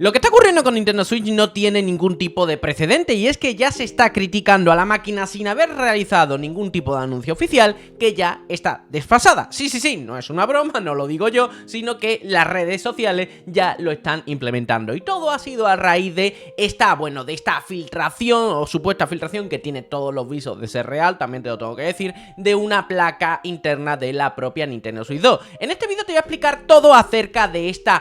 Lo que está ocurriendo con Nintendo Switch no tiene ningún tipo de precedente y es que ya se está criticando a la máquina sin haber realizado ningún tipo de anuncio oficial, que ya está desfasada. Sí, no es una broma, no lo digo yo, sino que las redes sociales ya lo están implementando. Y todo ha sido a raíz de esta filtración o supuesta filtración que tiene todos los visos de ser real, también te lo tengo que decir, de una placa interna de la propia Nintendo Switch 2. En este vídeo te voy a explicar todo acerca de esta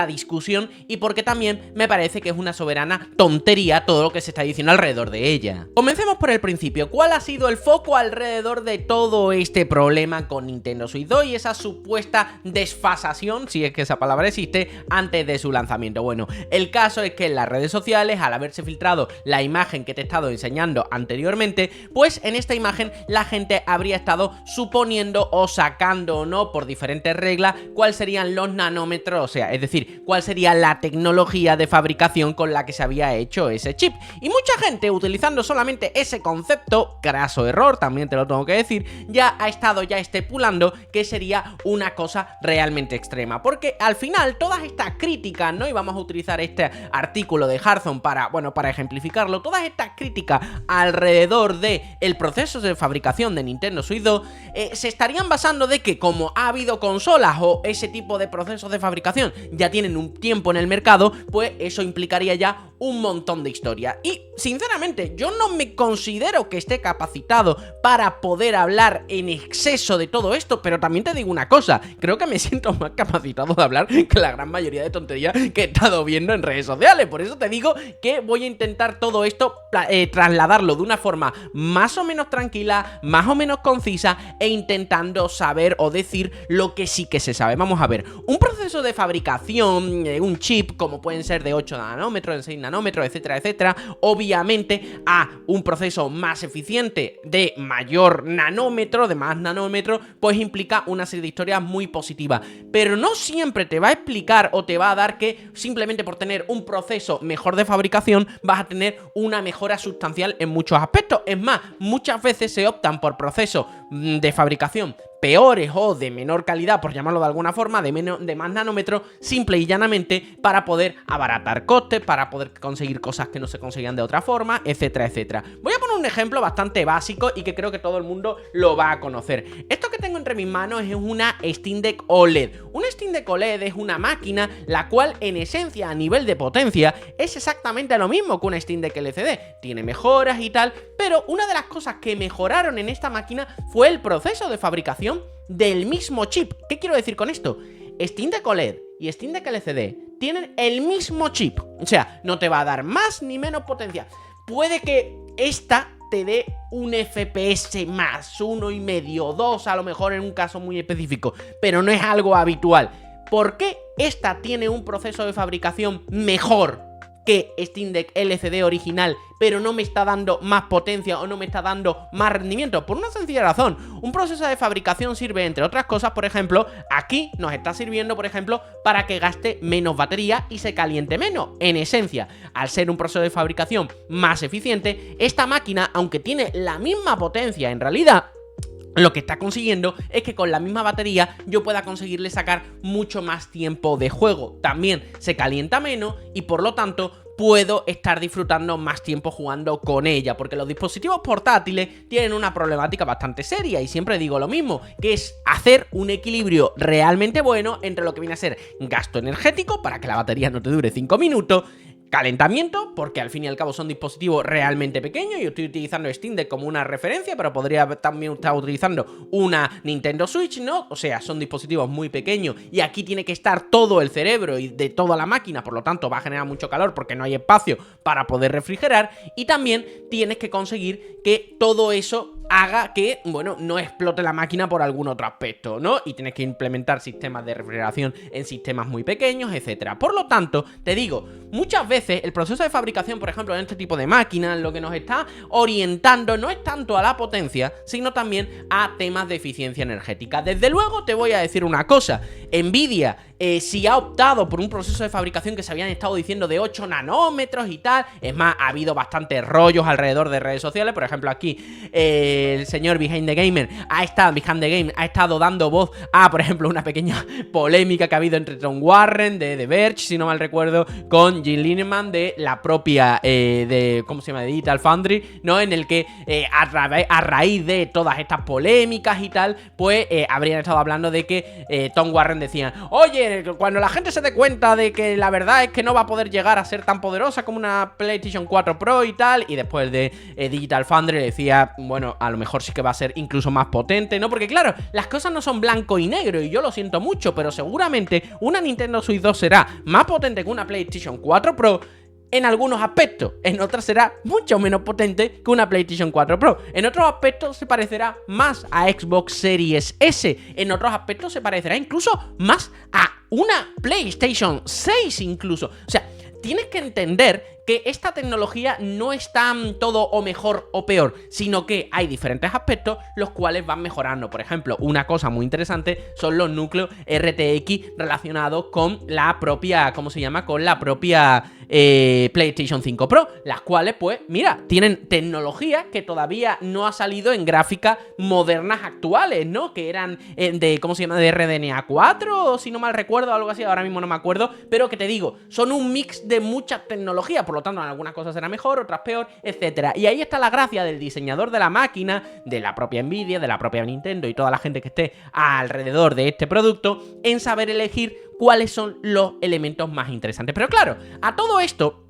discusión y por qué también me parece que es una soberana tontería todo lo que se está diciendo alrededor de ella. Comencemos por el principio. ¿Cuál ha sido el foco alrededor de todo este problema con Nintendo Switch 2 y esa supuesta desfasación, si es que esa palabra existe, antes de su lanzamiento? Bueno, el caso es que en las redes sociales, al haberse filtrado la imagen que te he estado enseñando anteriormente, pues en esta imagen la gente habría estado suponiendo o sacando o no, por diferentes reglas, cuáles serían los nanómetros, o sea, es decir, cuál sería la tecnología de fabricación con la que se había hecho ese chip. Y mucha gente, utilizando solamente ese concepto, craso error, también te lo tengo que decir, ya ha estado estipulando que sería una cosa realmente extrema. Porque al final, todas estas críticas, ¿no? Y vamos a utilizar este artículo de Hearthstone para ejemplificarlo, todas estas críticas alrededor de el proceso de fabricación de Nintendo Switch 2 se estarían basando de que como ha habido consolas o ese tipo de procesos de fabricación ya tienen un tiempo en el mercado, pues eso implicaría ya un montón de historia. Y sinceramente yo no me considero que esté capacitado para poder hablar en exceso de todo esto, pero también te digo una cosa, creo que me siento más capacitado de hablar que la gran mayoría de tonterías que he estado viendo en redes sociales. Por eso te digo que voy a intentar todo esto trasladarlo de una forma más o menos tranquila, más o menos concisa e intentando saber o decir lo que sí que se sabe. Vamos a ver, un proceso de fabricación, un chip como pueden ser de 8 nanómetros, de 6 nanómetros, etcétera, obviamente a un proceso más eficiente de mayor nanómetro, de más nanómetros, pues implica una serie de historias muy positivas, pero no siempre te va a explicar o te va a dar que simplemente por tener un proceso mejor de fabricación vas a tener una mejora sustancial en muchos aspectos. Es más, muchas veces se optan por procesos de fabricación peores o de menor calidad, por llamarlo de alguna forma, de más nanómetros, simple y llanamente para poder abaratar costes, para poder conseguir cosas que no se conseguían de otra forma, etcétera. Voy a poner un ejemplo bastante básico y que creo que todo el mundo lo va a conocer. Esto que tengo entre mis manos es una Steam Deck OLED. Un Steam Deck OLED es una máquina la cual en esencia a nivel de potencia es exactamente lo mismo que una Steam Deck LCD. Tiene mejoras y tal, pero una de las cosas que mejoraron en esta máquina fue el proceso de fabricación del mismo chip. ¿Qué quiero decir con esto? Steam Deck OLED y Steam Deck LCD tienen el mismo chip, o sea, no te va a dar más ni menos potencia. Puede que esta te dé un FPS más, 1,5, 2 a lo mejor en un caso muy específico, pero no es algo habitual. ¿Por qué esta tiene un proceso de fabricación mejor que Steam Deck LCD original, pero no me está dando más potencia o no me está dando más rendimiento? Por una sencilla razón, un proceso de fabricación sirve, entre otras cosas, por ejemplo, aquí nos está sirviendo, por ejemplo, para que gaste menos batería y se caliente menos. En esencia, al ser un proceso de fabricación más eficiente, esta máquina, aunque tiene la misma potencia en realidad, lo que está consiguiendo es que con la misma batería yo pueda conseguirle sacar mucho más tiempo de juego. También se calienta menos y por lo tanto puedo estar disfrutando más tiempo jugando con ella, porque los dispositivos portátiles tienen una problemática bastante seria y siempre digo lo mismo, que es hacer un equilibrio realmente bueno entre lo que viene a ser gasto energético para que la batería no te dure 5 minutos, calentamiento, porque al fin y al cabo son dispositivos realmente pequeños. Yo estoy utilizando Steam Deck como una referencia, pero podría también estar utilizando una Nintendo Switch, ¿no? O sea, son dispositivos muy pequeños y aquí tiene que estar todo el cerebro y de toda la máquina, por lo tanto va a generar mucho calor porque no hay espacio para poder refrigerar, y también tienes que conseguir que todo eso haga que, bueno, no explote la máquina por algún otro aspecto, ¿no? Y tienes que implementar sistemas de refrigeración en sistemas muy pequeños, etcétera. Por lo tanto, te digo, muchas veces el proceso de fabricación, por ejemplo, en este tipo de máquinas, lo que nos está orientando no es tanto a la potencia, sino también a temas de eficiencia energética. Desde luego te voy a decir una cosa, Nvidia si ha optado por un proceso de fabricación que se habían estado diciendo de 8 nanómetros y tal. Es más, ha habido bastantes rollos alrededor de redes sociales. Por ejemplo, aquí el señor Behind the Game ha estado dando voz a, por ejemplo, una pequeña polémica que ha habido entre Tom Warren de The Verge, si no mal recuerdo, con Jim Lineman de la propia ¿cómo se llama? De Digital Foundry, ¿no? En el que a raíz de todas estas polémicas y tal, pues habrían estado hablando de que Tom Warren decía: oye, cuando la gente se dé cuenta de que la verdad es que no va a poder llegar a ser tan poderosa como una PlayStation 4 Pro y tal, y después de Digital Foundry decía: bueno, a lo mejor sí que va a ser incluso más potente, ¿no? Porque claro, las cosas no son blanco y negro, y yo lo siento mucho, pero seguramente una Nintendo Switch 2 será más potente que una PlayStation 4 Pro en algunos aspectos, en otros será mucho menos potente que una PlayStation 4 Pro, en otros aspectos se parecerá más a Xbox Series S, en otros aspectos se parecerá incluso más a una PlayStation 6 incluso. O sea, tienes que entender que esta tecnología no es tan todo o mejor o peor, sino que hay diferentes aspectos los cuales van mejorando. Por ejemplo, una cosa muy interesante son los núcleos RTX relacionados con la propia, ¿cómo se llama? Con la propia PlayStation 5 Pro, las cuales, pues, mira, tienen tecnología que todavía no ha salido en gráficas modernas actuales, ¿no? Que eran de, ¿cómo se llama? De RDNA 4, o si no mal recuerdo, algo así, ahora mismo no me acuerdo, pero que te digo, son un mix de muchas tecnologías, por lo tanto, en algunas cosas será mejor, otras peor, etcétera. Y ahí está la gracia del diseñador de la máquina, de la propia Nvidia, de la propia Nintendo y toda la gente que esté alrededor de este producto, en saber elegir cuáles son los elementos más interesantes. Pero claro, a todo esto,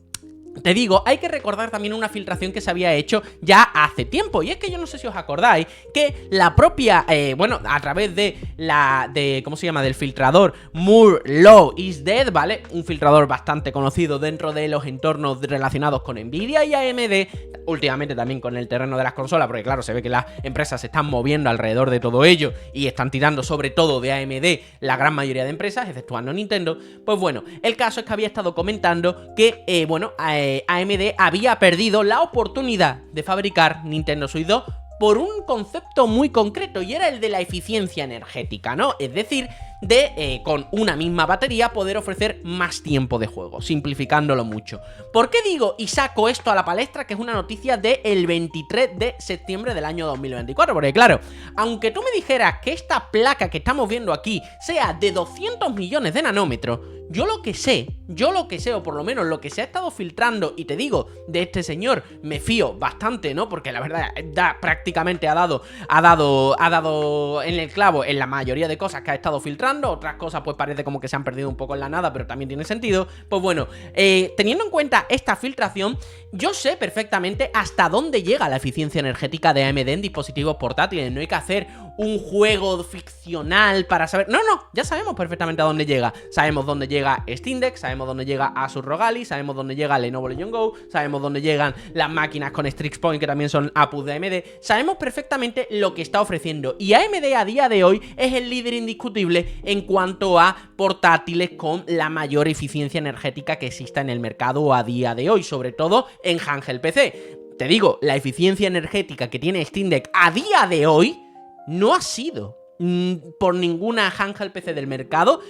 te digo, hay que recordar también una filtración que se había hecho ya hace tiempo. Y es que yo no sé si os acordáis que la propia, bueno, a través de ¿cómo se llama? Del filtrador Moore Law is Dead, ¿vale? Un filtrador bastante conocido dentro de los entornos relacionados con Nvidia y AMD, últimamente también con el terreno de las consolas, porque claro, se ve que las empresas se están moviendo alrededor de todo ello y están tirando sobre todo de AMD la gran mayoría de empresas, exceptuando Nintendo. Pues bueno, el caso es que había estado comentando que, bueno, AMD había perdido la oportunidad de fabricar Nintendo Switch 2 por un concepto muy concreto, y era el de la eficiencia energética, ¿no? Es decir, de con una misma batería poder ofrecer más tiempo de juego, simplificándolo mucho. ¿Por qué digo y saco esto a la palestra, que es una noticia del 23 de septiembre del año 2024? Porque claro, aunque tú me dijeras que esta placa que estamos viendo aquí sea de 200 millones de nanómetros, yo lo que sé, o por lo menos lo que se ha estado filtrando, y te digo, de este señor me fío bastante, ¿no? Porque la verdad, prácticamente ha dado en el clavo en la mayoría de cosas que ha estado filtrando. Otras cosas pues parece como que se han perdido un poco en la nada, pero también tiene sentido. Pues bueno, teniendo en cuenta esta filtración, yo sé perfectamente hasta dónde llega la eficiencia energética de AMD en dispositivos portátiles. No hay que hacer un juego ficcional para saber... No, ya sabemos perfectamente a dónde llega. Sabemos dónde llega Steam Deck, sabemos dónde llega Asus ROG Ally, sabemos dónde llega Lenovo Legion Go, sabemos dónde llegan las máquinas con Strix Point, que también son APUs de AMD. Sabemos perfectamente lo que está ofreciendo, y AMD a día de hoy es el líder indiscutible en cuanto a portátiles con la mayor eficiencia energética que exista en el mercado a día de hoy, sobre todo en handheld PC. Te digo, la eficiencia energética que tiene Steam Deck a día de hoy no ha sido por ninguna handheld PC del mercado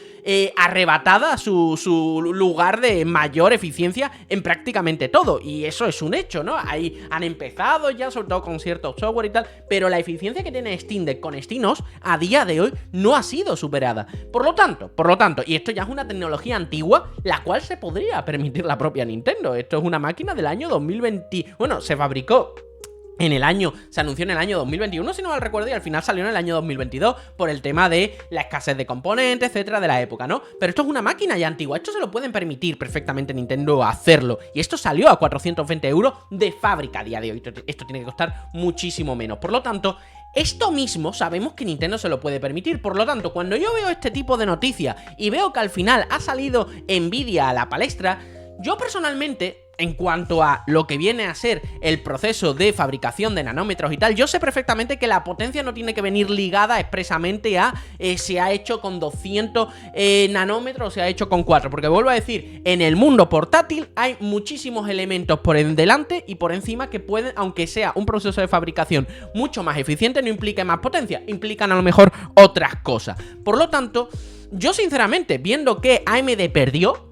arrebatada su lugar de mayor eficiencia en prácticamente todo, y eso es un hecho, ¿no? Ahí han empezado ya, sobre todo con ciertos software y tal, pero la eficiencia que tiene Steam Deck con SteamOS a día de hoy no ha sido superada. Por lo tanto, y esto ya es una tecnología antigua, la cual se podría permitir la propia Nintendo. Esto es una máquina del año 2020, bueno, se fabricó se anunció en el año 2021, si no mal recuerdo, y al final salió en el año 2022 por el tema de la escasez de componentes, etcétera, de la época, ¿no? Pero esto es una máquina ya antigua, esto se lo pueden permitir perfectamente Nintendo hacerlo, y esto salió a 420 euros de fábrica a día de hoy. Esto tiene que costar muchísimo menos. Por lo tanto, esto mismo sabemos que Nintendo se lo puede permitir. Por lo tanto, cuando yo veo este tipo de noticias y veo que al final ha salido Nvidia a la palestra, yo personalmente, en cuanto a lo que viene a ser el proceso de fabricación de nanómetros y tal, yo sé perfectamente que la potencia no tiene que venir ligada expresamente a se ha hecho con 200 nanómetros o se ha hecho con 4, porque vuelvo a decir, en el mundo portátil hay muchísimos elementos por delante y por encima que pueden, aunque sea un proceso de fabricación mucho más eficiente, no implica más potencia, implican a lo mejor otras cosas. Por lo tanto, Yo sinceramente, viendo que AMD perdió,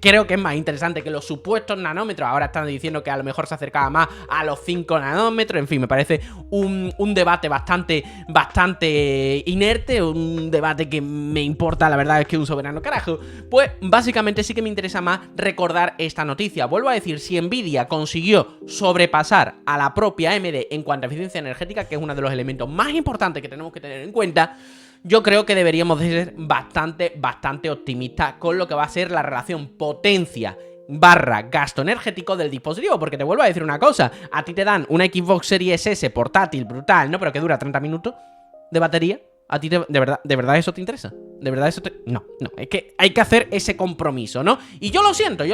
creo que es más interesante que los supuestos nanómetros. Ahora están diciendo que a lo mejor se acercaba más a los 5 nanómetros. En fin, me parece un debate bastante inerte. Un debate que me importa, la verdad es que un soberano carajo. Pues básicamente sí que me interesa más recordar esta noticia. Vuelvo a decir, si Nvidia consiguió sobrepasar a la propia AMD en cuanto a eficiencia energética, que es uno de los elementos más importantes que tenemos que tener en cuenta, yo creo que deberíamos de ser bastante optimistas con lo que va a ser la relación potencia barra gasto energético del dispositivo, porque te vuelvo a decir una cosa, a ti te dan una Xbox Series S portátil brutal, ¿no? Pero que dura 30 minutos de batería. ¿A ti de verdad eso te interesa? ¿De verdad eso te...? No, es que hay que hacer ese compromiso, ¿no? Y yo lo siento.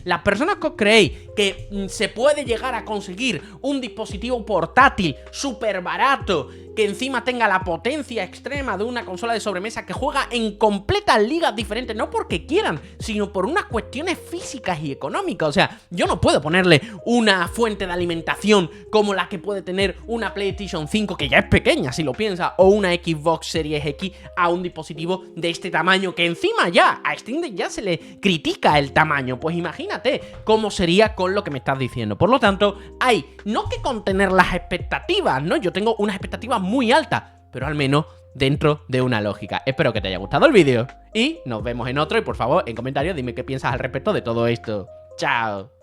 Las personas que os creéis que se puede llegar a conseguir un dispositivo portátil súper barato, que encima tenga la potencia extrema de una consola de sobremesa que juega en completas ligas diferentes, no porque quieran, sino por unas cuestiones físicas y económicas. O sea, yo no puedo ponerle una fuente de alimentación como la que puede tener una PlayStation 5, que ya es pequeña si lo piensas, o una Xbox Series X a un dispositivo de este tamaño, que encima ya a Steam Deck ya se le critica el tamaño. Pues imagínate cómo sería con lo que me estás diciendo. Por lo tanto, hay no que contener las expectativas, ¿no? Yo tengo unas expectativas muy altas, pero al menos dentro de una lógica. Espero que te haya gustado el vídeo y nos vemos en otro, y por favor en comentarios dime qué piensas al respecto de todo esto. ¡Chao!